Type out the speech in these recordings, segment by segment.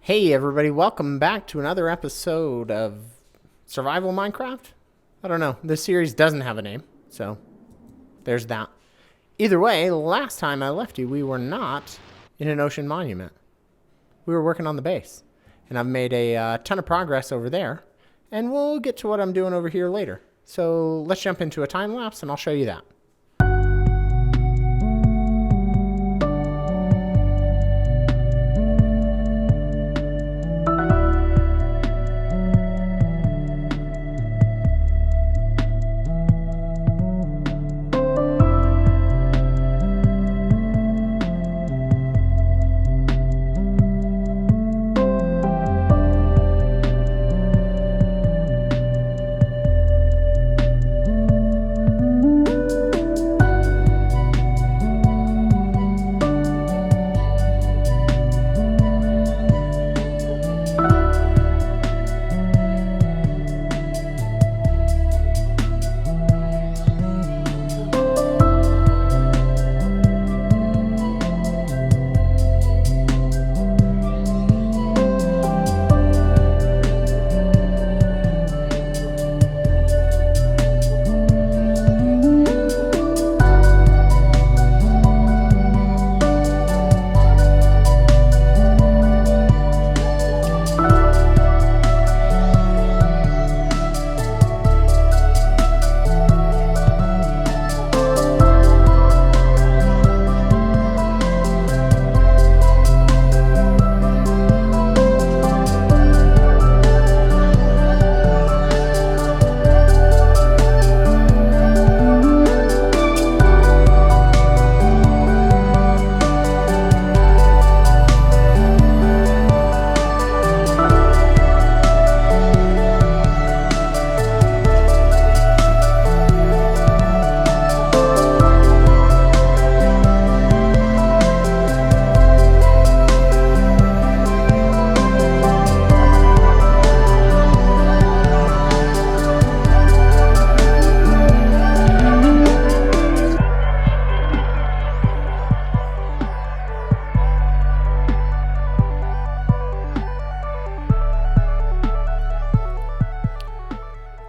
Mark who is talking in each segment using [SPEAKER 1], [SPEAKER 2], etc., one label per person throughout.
[SPEAKER 1] Hey everybody, welcome back to another episode of Survival Minecraft. I don't know, this series doesn't have a name, so there's that. Either way, last time I left you, we were not in an ocean monument. We were working on the base, and I've made a ton of progress over there, and we'll get to what I'm doing over here later. So let's jump into a time lapse and I'll show you that.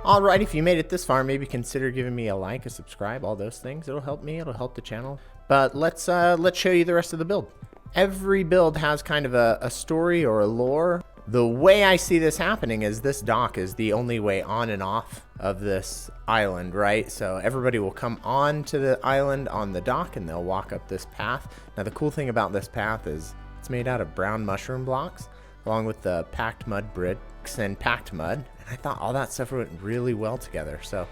[SPEAKER 1] Alright, if you made it this far, maybe consider giving me a like, a subscribe, all those things. It'll help me, it'll help the channel. But let's show you the rest of the build. Every build has kind of a story or a lore. The way I see this happening is this dock is the only way on and off of this island, right? So everybody will come on to the island on the dock and they'll walk up this path. Now the cool thing about this path is it's made out of brown mushroom blocks along with the packed mud bricks and packed mud. I thought all that stuff went really well together. So,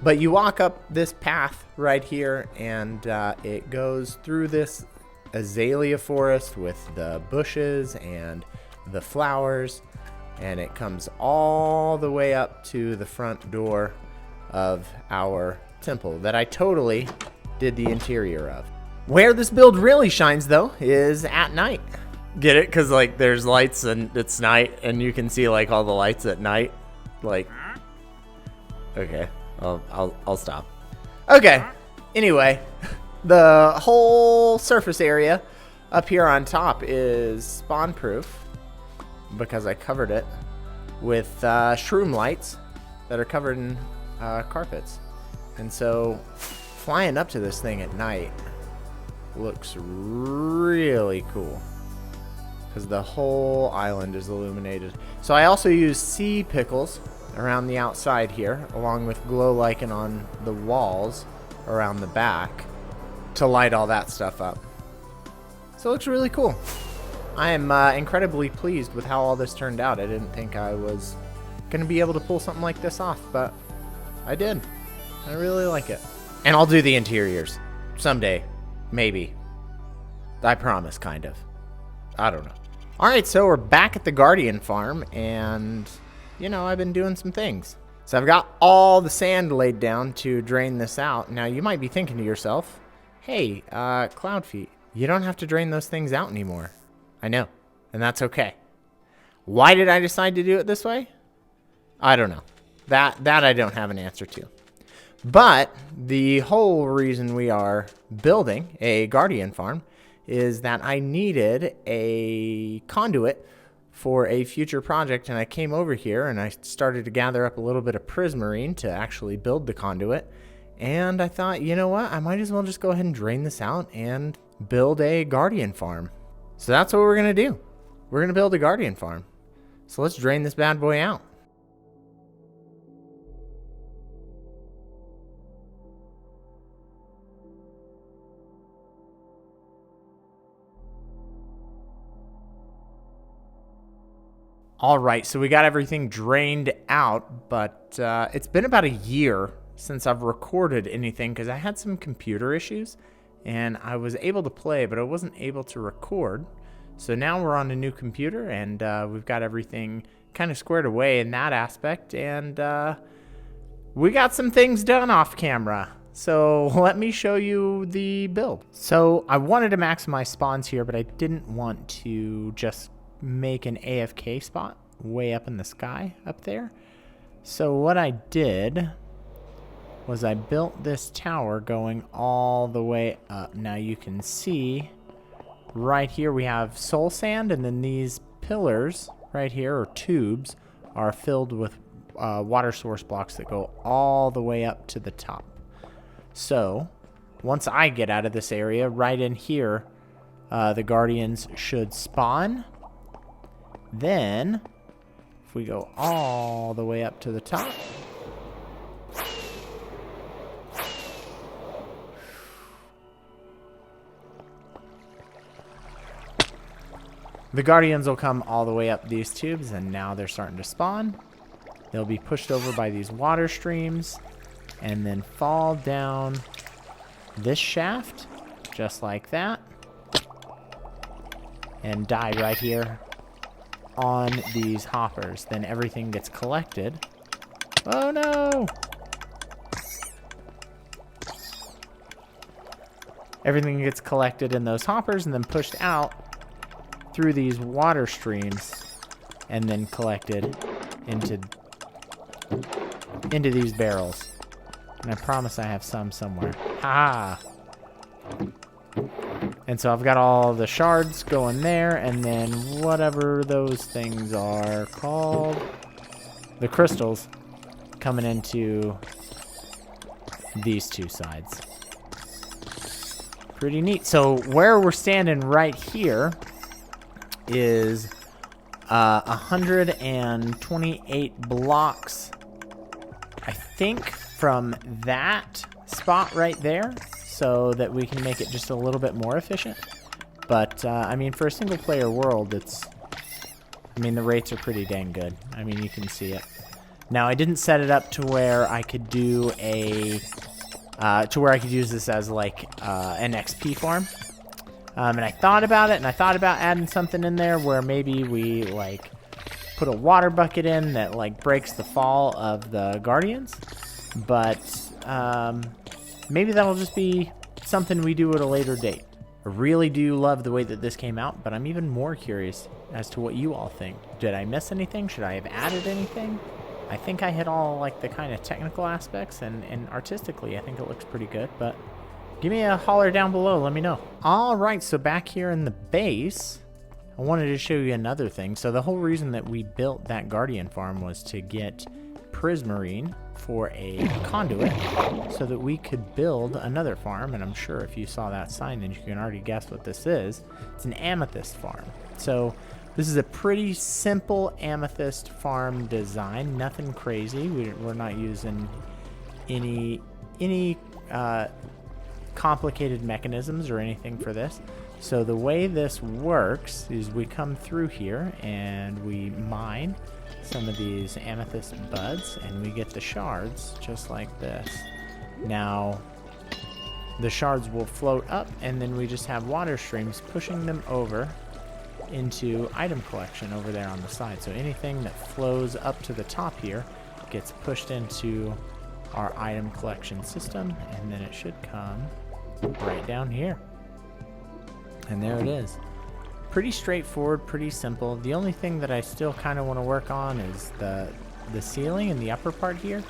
[SPEAKER 1] but you walk up this path right here and it goes through this azalea forest with the bushes and the flowers, and it comes all the way up to the front door of our temple that I totally did the interior of. Where this build really shines though is at night. Get it? Because like there's lights and it's night and you can see like all the lights at night. Like, okay, I'll stop. Okay, anyway, the whole surface area up here on top is spawn proof because I covered it with shroom lights that are covered in carpets. And so flying up to this thing at night looks really cool because the whole island is illuminated. So I also use sea pickles around the outside here, along with glow lichen on the walls around the back to light all that stuff up. So it looks really cool. I am incredibly pleased with how all this turned out. I didn't think I was going to be able to pull something like this off, but I did. I really like it. And I'll do the interiors someday, maybe. I promise, kind of. I don't know. Alright, so we're back at the Guardian farm, and, you know, I've been doing some things. So I've got all the sand laid down to drain this out. Now, you might be thinking to yourself, hey, Cloud Feet, you don't have to drain those things out anymore. I know, and that's okay. Why did I decide to do it this way? I don't know. That I don't have an answer to. But the whole reason we are building a Guardian farm is that I needed a conduit for a future project, and I came over here and I started to gather up a little bit of prismarine to actually build the conduit. And I thought, you know what, I might as well just go ahead and drain this out and build a guardian farm. So that's what we're gonna do. We're gonna build a guardian farm. So let's drain this bad boy out. All right, so we got everything drained out, but it's been about a year since I've recorded anything because I had some computer issues and I was able to play, but I wasn't able to record. So now we're on a new computer and we've got everything kind of squared away in that aspect, and we got some things done off camera. So let me show you the build. So I wanted to maximize spawns here, but I didn't want to just make an AFK spot way up in the sky up there. So what I did was I built this tower going all the way up. Now you can see right here we have soul sand, and then these pillars right here, or tubes, are filled with water source blocks that go all the way up to the top. So once I get out of this area, right in here, the guardians should spawn. Then, if we go all the way up to the top, the guardians will come all the way up these tubes, and now they're starting to spawn. They'll be pushed over by these water streams and then fall down this shaft, just like that, and die right here on these hoppers. Then everything gets collected. Oh no! Everything gets collected in those hoppers and then pushed out through these water streams and then collected into these barrels. And I promise I have some somewhere. Ha! And so I've got all the shards going there, and then whatever those things are called, the crystals, coming into these two sides. Pretty neat. So where we're standing right here is 128 blocks, I think, from that spot right there, so that we can make it just a little bit more efficient. But I mean, for a single player world, the rates are pretty dang good. I mean, you can see it. Now, I didn't set it up to where I could do use this as like an XP farm. And I thought about it, and I thought about adding something in there where maybe we like put a water bucket in that like breaks the fall of the guardians. But maybe that'll just be something we do at a later date. I really do love the way that this came out, but I'm even more curious as to what you all think. Did I miss anything? Should I have added anything? I think I hit all like the kind of technical aspects, and artistically I think it looks pretty good, but give me a holler down below, let me know. All right, so back here in the base, I wanted to show you another thing. So the whole reason that we built that guardian farm was to get prismarine for a conduit so that we could build another farm. And I'm sure if you saw that sign, then you can already guess what this is. It's an amethyst farm. So this is a pretty simple amethyst farm design, nothing crazy. We're not using any complicated mechanisms or anything for this. So the way this works is we come through here and we mine some of these amethyst buds, and we get the shards just like this. Now the shards will float up, and then we just have water streams pushing them over into item collection over there on the side. So anything that flows up to the top here gets pushed into our item collection system, and then it should come right down here. And there it is. Pretty straightforward, pretty simple. The only thing that I still kind of want to work on is the ceiling in the upper part here.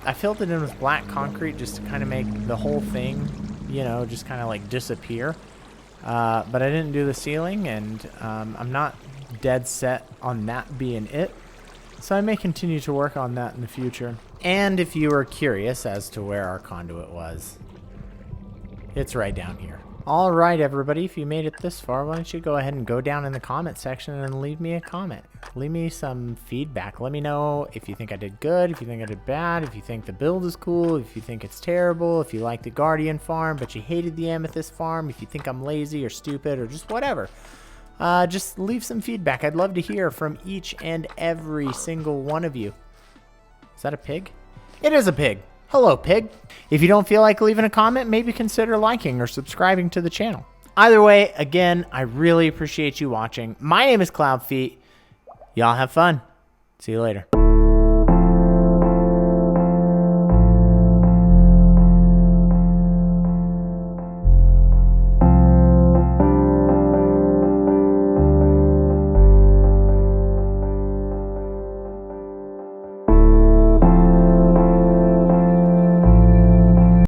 [SPEAKER 1] I filled it in with black concrete just to kind of make the whole thing, you know, just kind of like disappear. But I didn't do the ceiling, and I'm not
[SPEAKER 2] dead set on that being it. So I may continue to work on that in the future.
[SPEAKER 1] And if you were curious as to where our conduit was, it's right down here. All right, everybody, if you made it this far, why don't you go ahead and go down in the comment section and leave me a comment. Leave me some feedback. Let me know if you think I did good, if you think I did bad, if you think the build is cool, if you think it's terrible, if you like the Guardian farm but you hated the Amethyst farm, if you think I'm lazy or stupid or just whatever. Just leave some feedback. I'd love to hear from each and every single one of you. Is that a pig? It is a pig. Hello, pig. If you don't feel like leaving a comment, maybe consider liking or subscribing to the channel. Either way, again, I really appreciate you watching. My name is CloudFeet. Y'all have fun. See you later.